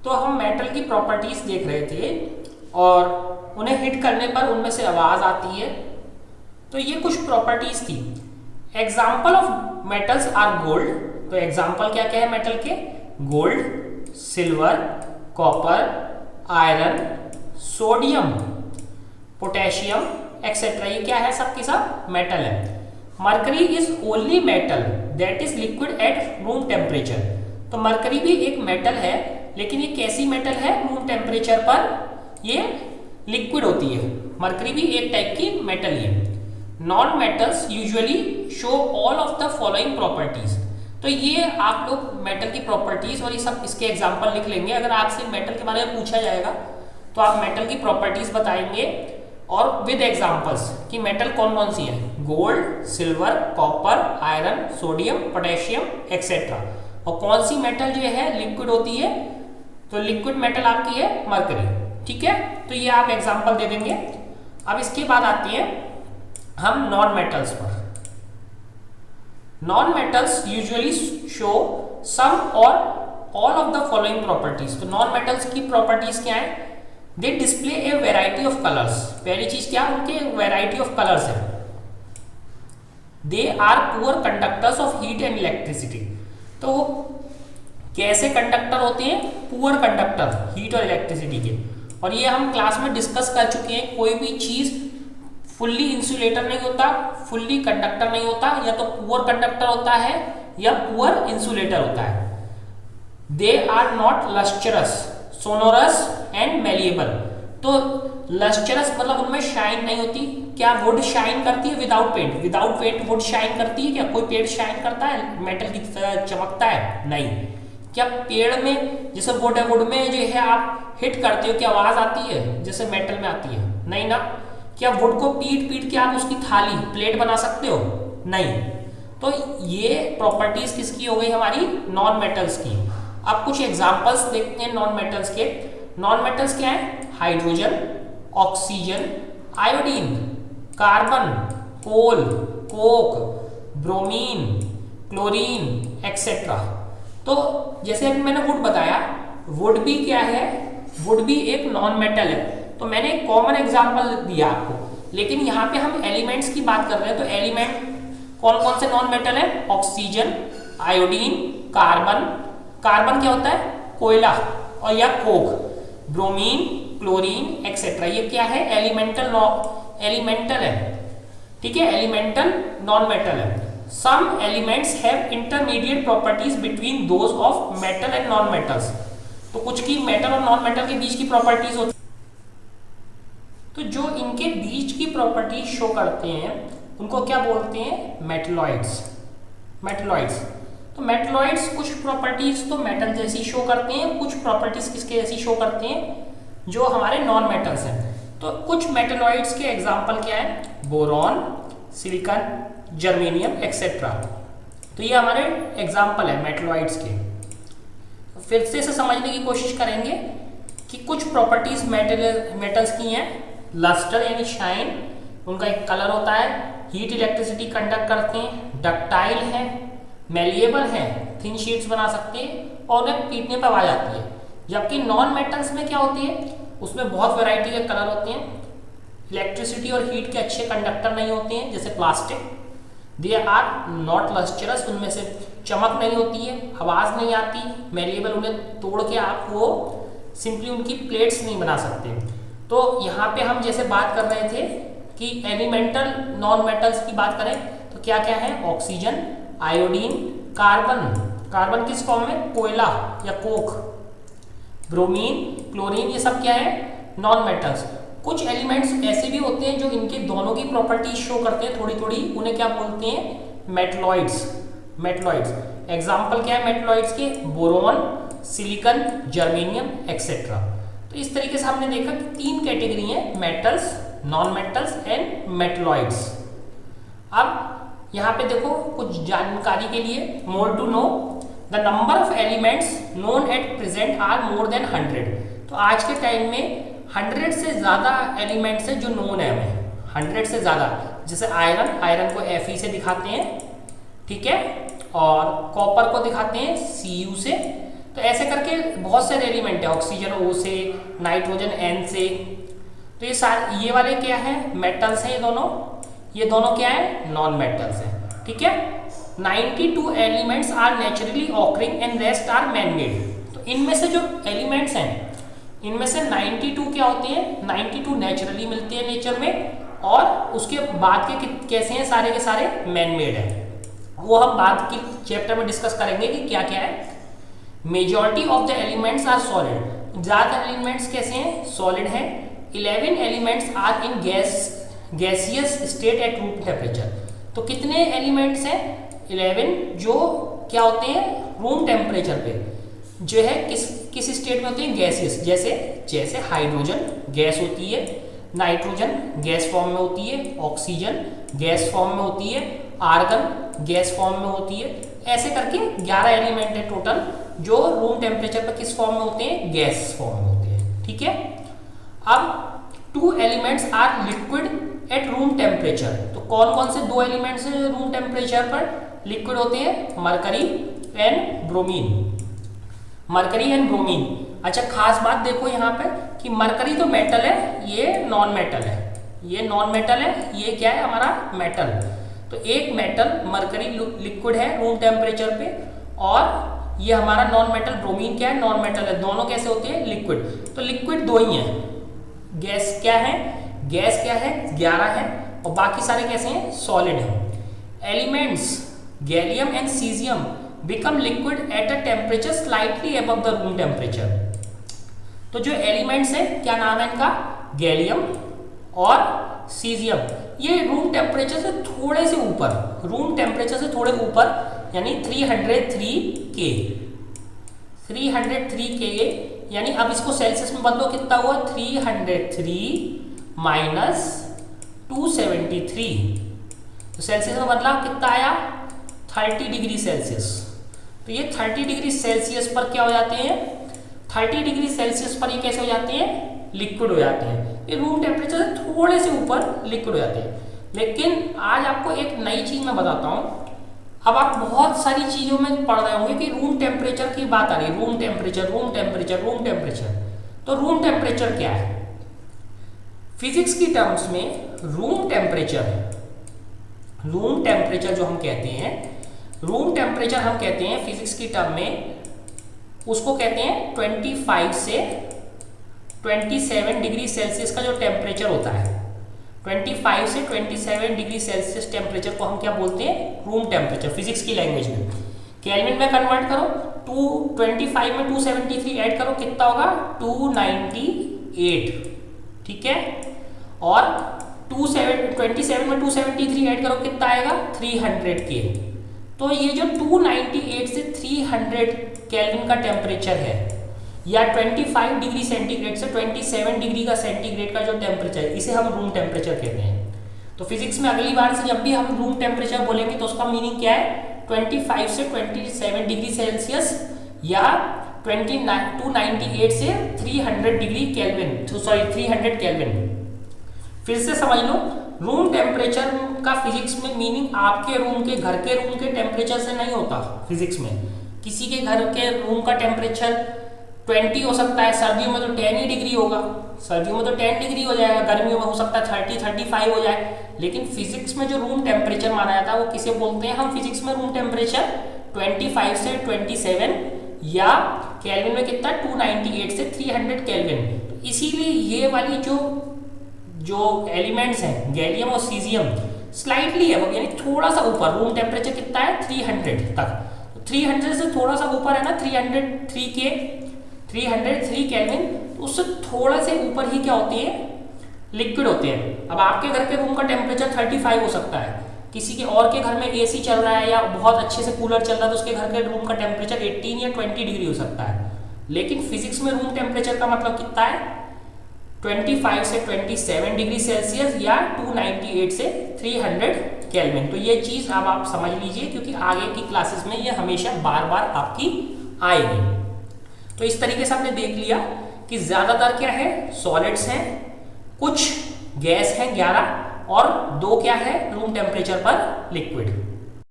तो हम मेटल की प्रॉपर्टीज देख रहे थे और उन्हें हिट करने पर उनमें से आवाज आती है। तो ये कुछ प्रॉपर्टीज थी। Example of metals are gold. तो एग्जाम्पल क्या क्या है मेटल के? Gold, silver, copper, iron, sodium, potassium etcetera. ये क्या है? सबके सब मेटल है। Mercury is only metal that is liquid at room temperature. तो मरकरी भी एक मेटल है, लेकिन ये कैसी मेटल है? रूम टेम्परेचर पर ये लिक्विड होती है। मरकरी भी एक टाइप की मेटल ही है। Non metals usually show all of the following properties. तो ये आप लोग मेटल की प्रॉपर्टीज और ये सब इसके एग्जाम्पल लिख लेंगे। अगर आपसे मेटल के बारे में पूछा जाएगा तो आप मेटल की प्रॉपर्टीज बताएंगे और विद एग्जाम्पल्स कि मेटल कौन कौन सी है। Gold, silver, copper, iron, sodium, potassium etcetera. और कौन सी मेटल जो है लिक्विड होती है? तो लिक्विड मेटल आपकी है मरकरी। ठीक है, तो ये आप एग्जाम्पल दे देंगे। अब इसके बाद आते हैं हम नॉन मेटल्स पर। Non metals usually show some or all of the following properties. तो नॉन मेटल्स की प्रॉपर्टीज क्या है? They display a variety of colours. पहली चीज क्या? उनके वेराइटी ऑफ कलर्स है। They are poor conductors of heat and electricity. तो कैसे कंडक्टर होते हैं? पुअर कंडक्टर हीट और इलेक्ट्रिसिटी के। और ये हम क्लास में डिस्कस कर चुके हैं। कोई भी चीज फुल्ली इंसुलेटर नहीं होता, फुल्ली कंडक्टर नहीं होता, या तो पुअर कंडक्टर होता है या पुअर इंसुलेटर होता है। They are not lustrous, sonorous and malleable. तो लस्चरस मतलब उनमें शाइन नहीं होती। क्या वुड शाइन करती है? Without paint. Without paint wood shine करती है क्या? कोई पेड़ शाइन करता है? मेटल की तरह चमकता है? नहीं। क्या पेड़ में जैसे वुड है, वुड में जो है आप हिट करते हो क्या आवाज आती है जैसे मेटल में आती है? नहीं ना। क्या वुड को पीट पीट के आप उसकी थाली प्लेट बना सकते हो? नहीं। तो ये प्रॉपर्टीज किसकी हो गई? हमारी नॉन मेटल्स की। अब कुछ एग्जांपल्स देखते हैं नॉन मेटल्स के। नॉन मेटल्स क्या है? हाइड्रोजन, ऑक्सीजन, आयोडीन, कार्बन, कोल, कोक, ब्रोमीन, क्लोरीन एक्सेट्रा। तो जैसे अभी मैंने वुड बताया, वुड भी क्या है? वुड भी एक नॉन मेटल है। तो मैंने एक कॉमन एग्जांपल दिया आपको, लेकिन यहाँ पे हम एलिमेंट्स की बात कर रहे हैं। तो एलिमेंट कौन कौन से नॉन मेटल है? Oxygen, iodine, carbon. कार्बन क्या होता है? कोयला और या कोक, ब्रोमीन, क्लोरीन एक्सेट्रा। ये क्या है? एलिमेंटल है। ठीक है, एलिमेंटल नॉन मेटल है। Some elements have intermediate properties between those of metal and non metals. तो कुछ की मेटल और नॉन मेटल के बीच की प्रॉपर्टीज होती है। तो जो इनके बीच की प्रॉपर्टीज शो करते हैं उनको क्या बोलते हैं? मेटलॉइड्स। मेटलॉइड्स। तो मेटलॉइड्स कुछ प्रॉपर्टीज तो मेटल जैसी शो करते हैं, कुछ प्रॉपर्टीज किसके जैसी शो करते हैं? जो हमारे नॉन मेटल्स हैं। तो कुछ मेटलॉइड्स के एग्जांपल क्या है? Boron, silicon, germanium etcetera. तो ये हमारे एग्जांपल है मेटलॉइड्स के। फिर से समझने की कोशिश करेंगे कि कुछ प्रॉपर्टीज मेटल्स की हैं। लस्टर यानी शाइन, उनका एक कलर होता है। हीट इलेक्ट्रिसिटी कंडक्ट करते हैं। डक्टाइल है, मेलिएबल है, थिन शीट्स बना सकते हैं और उन्हें पीटने पर आवाज आती है। जबकि नॉन मेटल्स में क्या होती है? उसमें बहुत वैरायटी के कलर होते हैं। इलेक्ट्रिसिटी और हीट के अच्छे कंडक्टर नहीं होते हैं, जैसे plastic. They are not lustrous, उनमें से चमक नहीं होती है, आवाज नहीं आती। मेलिएबल, उन्हें तोड़ के आप वो सिंपली उनकी प्लेट्स नहीं बना सकते। तो यहाँ पे हम जैसे बात कर रहे थे कि एलिमेंटल नॉन मेटल्स की बात करें तो क्या क्या है? Oxygen, iodine, carbon. कार्बन किस फॉर्म में? कोयला या कोक, ब्रोमीन, क्लोरीन। ये सब क्या है? Non metals. कुछ एलिमेंट्स ऐसे भी होते हैं जो इनके दोनों की प्रॉपर्टीज शो करते हैं थोड़ी थोड़ी, उन्हें क्या बोलते हैं? मेटलॉइड्स। मेटलॉइड्स एग्जाम्पल क्या है मेटलॉइड्स के? Boron, silicon, germanium etcetera. तो इस तरीके से हमने देखा कि तीन कैटेगरी हैं, metals, non metals and metalloids. अब यहाँ पे देखो कुछ जानकारी के लिए, more to know the number of elements known at present are more than 100। तो आज के टाइम में 100 से ज़्यादा एलिमेंट्स हैं जो नोन है हमें, 100 से ज़्यादा। जैसे आयरन, आयरन को Fe से दिखाते हैं, ठीक है, और कॉपर को दिखाते हैं Cu से, तो ऐसे करके बहुत सारे एलिमेंट है, ऑक्सीजन O से, नाइट्रोजन N से। तो ये वाले क्या है, मेटल्स हैं ये दोनों क्या है, नॉन मेटल्स हैं। ठीक है, 92 elements are naturally occurring and rest are man made. तो इनमें से जो एलिमेंट्स हैं इनमें से 92 क्या होते हैं, 92 नेचुरली मिलते हैं नेचर में, और उसके बाद के कैसे हैं, सारे के सारे मैन मेड हैं। वो हम बाद की चैप्टर में डिस्कस करेंगे कि क्या क्या है। Majority of the elements are solid, ज़्यादातर एलिमेंट्स कैसे हैं, सॉलिड हैं। 11 elements are in gaseous state at room temperature. तो कितने एलिमेंट्स हैं, 11, जो क्या होते हैं रूम टेम्परेचर पे, जो है किस स्टेट में होते हैं, गैसियस। जैसे हाइड्रोजन गैस होती है, नाइट्रोजन गैस फॉर्म में होती है, ऑक्सीजन गैस फॉर्म में होती है, आर्गन गैस फॉर्म में होती है। ऐसे करके 11 एलिमेंट है टोटल, जो रूम टेम्परेचर पर किस फॉर्म में होते हैं, गैस फॉर्म में होते हैं। ठीक है, अब 2 elements are liquid at room temperature. तो कौन कौन से 2 एलिमेंट्स रूम टेम्परेचर पर लिक्विड होते हैं, mercury and bromine. Mercury and bromine. अच्छा, खास बात देखो यहाँ पे कि मरकरी तो मेटल है, ये नॉन मेटल है, ये नॉन मेटल है, ये क्या है हमारा मेटल। तो एक मेटल मरकरी लिक्विड है रूम टेम्परेचर पे, और ये हमारा नॉन मेटल ब्रोमीन क्या है, नॉन मेटल है। दोनों कैसे होते हैं, लिक्विड। तो लिक्विड 2 ही हैं, गैस क्या है, 11 है, और बाकी सारे कैसे हैं, सॉलिड हैं। Elements gallium and caesium become liquid at a temperature slightly above the room temperature. तो जो एलिमेंट्स हैं क्या नाम है इनका, गैलियम और सीजियम, ये रूम टेम्परेचर से थोड़े से ऊपर, रूम टेम्परेचर से थोड़े ऊपर, यानी 303 K, यानी अब इसको सेल्सियस में बदलो, कितना हुआ, 303 माइनस 273। तो सेल्सियस में बदला कितना आया, 30 डिग्री सेल्सियस। तो ये 30 डिग्री सेल्सियस पर क्या हो जाते हैं, 30 डिग्री सेल्सियस पर ये कैसे हो जाते हैं, लिक्विड हो जाते हैं। ये रूम टेम्परेचर से थोड़े से ऊपर लिक्विड हो जाते हैं। लेकिन आज आपको एक नई चीज़ मैं बताता हूँ। अब आप बहुत सारी चीज़ों में पढ़ रहे होंगे कि रूम टेम्परेचर की बात आ रही है, रूम टेम्परेचर। तो रूम टेम्परेचर क्या है, फिजिक्स की टर्म्स में रूम टेम्परेचर जो हम कहते हैं, रूम टेम्परेचर हम कहते हैं फिजिक्स की टर्म में, उसको कहते हैं 25 से 27 डिग्री सेल्सियस का जो टेम्परेचर होता है, 25 से 27 डिग्री सेल्सियस टेम्परेचर को हम क्या बोलते हैं, रूम टेम्परेचर, फिजिक्स की लैंग्वेज में। केल्विन में कन्वर्ट करो, 25 में 273 ऐड करो, कितना होगा, 298। ठीक है, और 27 में 273 ऐड करो, कितना आएगा, 300 K। तो ये जो 298 से 300 केल्विन का टेम्परेचर है, या 25 डिग्री सेंटीग्रेड से 27 डिग्री का सेंटीग्रेड का जो टेम्परेचर है, इसे हम रूम टेम्परेचर कहते हैं। तो फिजिक्स में अगली बार से जब भी हम रूम टेम्परेचर बोलेंगे तो उसका मीनिंग क्या है, 25 से 27 डिग्री सेल्सियस, या 298 से 300 डिग्री केल्विन, सॉरी 300 केल्विन। फिर से समझ लो, रूम टेम्परेचर का फिजिक्स में मीनिंग आपके रूम के, घर के रूम के टेम्परेचर से नहीं होता। फिजिक्स में किसी के घर के रूम का टेम्परेचर 20 हो सकता है, सर्दियों में तो 10 ही डिग्री होगा, सर्दियों में तो 10 डिग्री हो जाएगा, गर्मियों में हो सकता है 30-35 हो जाए। लेकिन फिजिक्स में जो रूम टेम्परेचर माना जाता है वो किसे बोलते हैं, हम फिजिक्स में रूम टेम्परेचर 25 से 27, या केल्विन में कितना, 298 से 300 केल्विन। तो इसीलिए ये वाली जो एलिमेंट्स हैं गैलियम और सीजियम, स्लाइटली है, यानी थोड़ा सा ऊपर, रूम टेम्परेचर कितना है, 300 तक। 300 से थोड़ा सा ऊपर है ना, 303 केल्विन, तो उससे थोड़ा से ऊपर ही क्या होती है, लिक्विड होते हैं। अब आपके घर के रूम का टेम्परेचर 35 हो सकता है, किसी के और के घर में एसी चल रहा है या बहुत अच्छे से कूलर चल रहा है तो उसके घर के रूम का टेम्परेचर 18 या 20 डिग्री हो सकता है। लेकिन फिजिक्स में रूम टेम्परेचर का मतलब कितना है, 25 से 27 डिग्री सेल्सियस, या 298 से 300 केल्विन। तो ये चीज़ अब आप समझ लीजिए, क्योंकि आगे की क्लासेस में ये हमेशा बार बार आपकी आएगी। तो इस तरीके से आपने देख लिया कि ज़्यादातर क्या है, सॉलिड्स हैं, कुछ गैस हैं 11, और 2 क्या है, रूम टेम्परेचर पर लिक्विड।